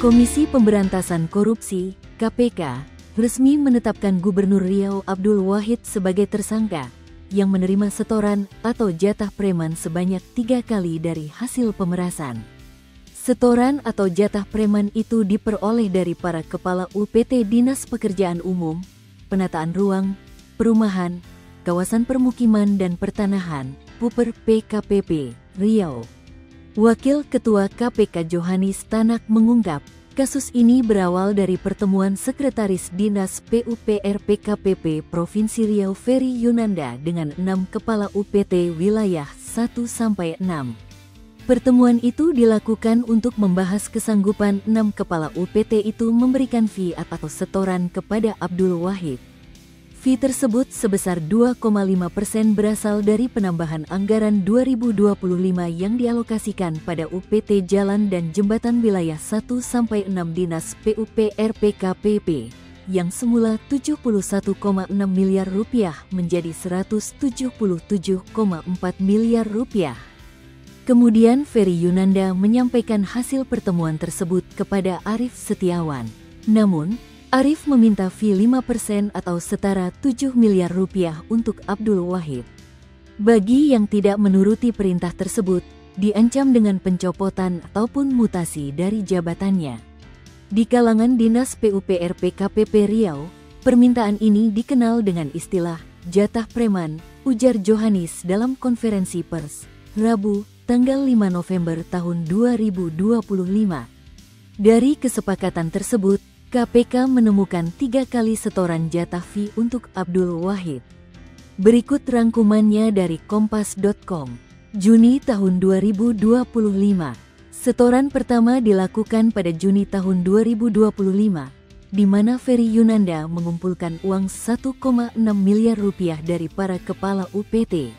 Komisi Pemberantasan Korupsi (KPK) resmi menetapkan Gubernur Riau Abdul Wahid sebagai tersangka yang menerima setoran atau jatah preman sebanyak 3 kali dari hasil pemerasan. Setoran atau jatah preman itu diperoleh dari para kepala UPT Dinas Pekerjaan Umum, Penataan Ruang, Perumahan, Kawasan Permukiman dan Pertanahan, Puper PKPP, Riau. Wakil Ketua KPK Johanis Tanak mengungkap, kasus ini berawal dari pertemuan Sekretaris Dinas PUPR PKPP Provinsi Riau Ferry Yunanda dengan 6 kepala UPT wilayah 1-6. Pertemuan itu dilakukan untuk membahas kesanggupan 6 kepala UPT itu memberikan fee atau setoran kepada Abdul Wahid. Fee tersebut sebesar 2,5% berasal dari penambahan anggaran 2025 yang dialokasikan pada UPT Jalan dan Jembatan Wilayah 1-6 Dinas PUPR PKPP yang semula Rp71,6 miliar menjadi Rp177,4 miliar. Kemudian Ferry Yunanda menyampaikan hasil pertemuan tersebut kepada Arief Setiawan. Namun, Arief meminta fee 5% atau setara Rp7 miliar untuk Abdul Wahid. Bagi yang tidak menuruti perintah tersebut, diancam dengan pencopotan ataupun mutasi dari jabatannya. Di kalangan Dinas PUPR PKPP Riau, permintaan ini dikenal dengan istilah jatah preman, ujar Johanis dalam konferensi pers, Rabu, tanggal 5 November tahun 2025. Dari kesepakatan tersebut, KPK menemukan 3 kali setoran jatah fee untuk Abdul Wahid. Berikut rangkumannya dari Kompas.com. Juni tahun 2025. Setoran pertama dilakukan pada Juni tahun 2025, di mana Ferry Yunanda mengumpulkan uang Rp1,6 miliar dari para kepala UPT.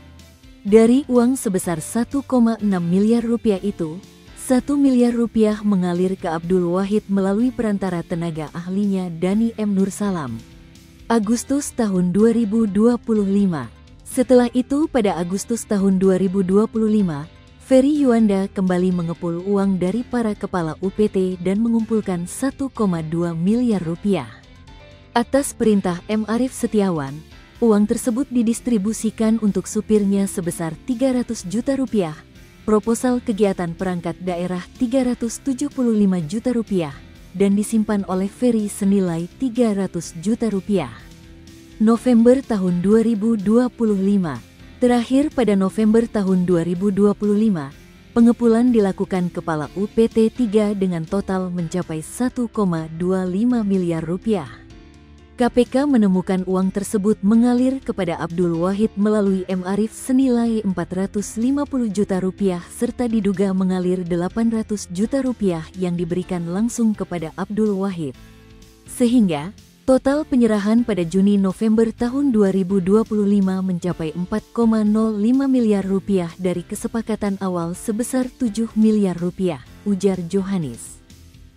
Dari uang sebesar Rp1,6 miliar itu, Rp1 miliar mengalir ke Abdul Wahid melalui perantara tenaga ahlinya Dani M. Nursalam. Agustus tahun 2025. Setelah itu pada Agustus tahun 2025, Ferry Yunanda kembali mengepul uang dari para kepala UPT dan mengumpulkan Rp1,2 miliar. Atas perintah M. Arief Setiawan, uang tersebut didistribusikan untuk supirnya sebesar Rp300 juta, proposal kegiatan perangkat daerah Rp375 juta dan disimpan oleh Ferry senilai Rp300 juta. November tahun 2025. Terakhir pada November tahun 2025, pengepulan dilakukan kepala UPT 3 dengan total mencapai Rp1,25 miliar. KPK menemukan uang tersebut mengalir kepada Abdul Wahid melalui M. Arief senilai Rp450 juta serta diduga mengalir Rp800 juta yang diberikan langsung kepada Abdul Wahid. Sehingga, total penyerahan pada Juni-November tahun 2025 mencapai Rp4,05 miliar dari kesepakatan awal sebesar Rp7 miliar, ujar Johanis.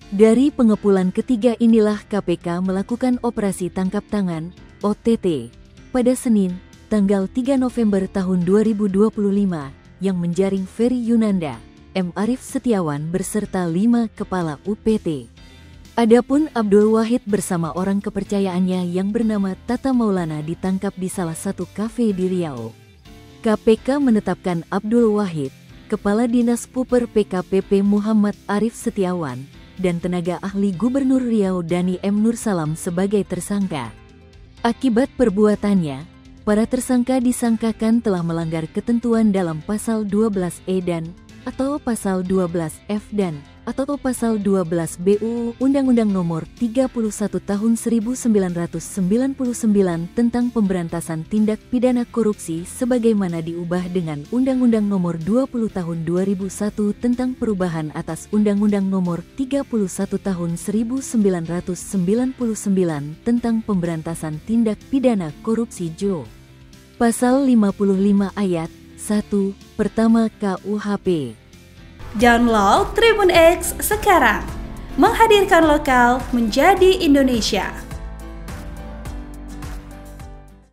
Dari pengepulan ketiga inilah KPK melakukan operasi tangkap tangan (OTT) pada Senin, tanggal 3 November tahun 2025 yang menjaring Ferry Yunanda, M. Arief Setiawan beserta 5 kepala UPT. Adapun Abdul Wahid bersama orang kepercayaannya yang bernama Tata Maulana ditangkap di salah satu kafe di Riau. KPK menetapkan Abdul Wahid, Kepala Dinas Puper PKPP Muhammad Arief Setiawan, dan tenaga ahli Gubernur Riau Dani M. Nursalam sebagai tersangka. Akibat perbuatannya, para tersangka disangkakan telah melanggar ketentuan dalam Pasal 12E dan atau Pasal 12F dan atau Pasal 12 BUU Undang-Undang Nomor 31 Tahun 1999 tentang Pemberantasan Tindak Pidana Korupsi sebagaimana diubah dengan Undang-Undang Nomor 20 Tahun 2001 tentang perubahan atas Undang-Undang Nomor 31 Tahun 1999 tentang Pemberantasan Tindak Pidana Korupsi JO. Pasal 55 Ayat 1, Pertama KUHP. Download Tribun X sekarang, menghadirkan lokal menjadi Indonesia.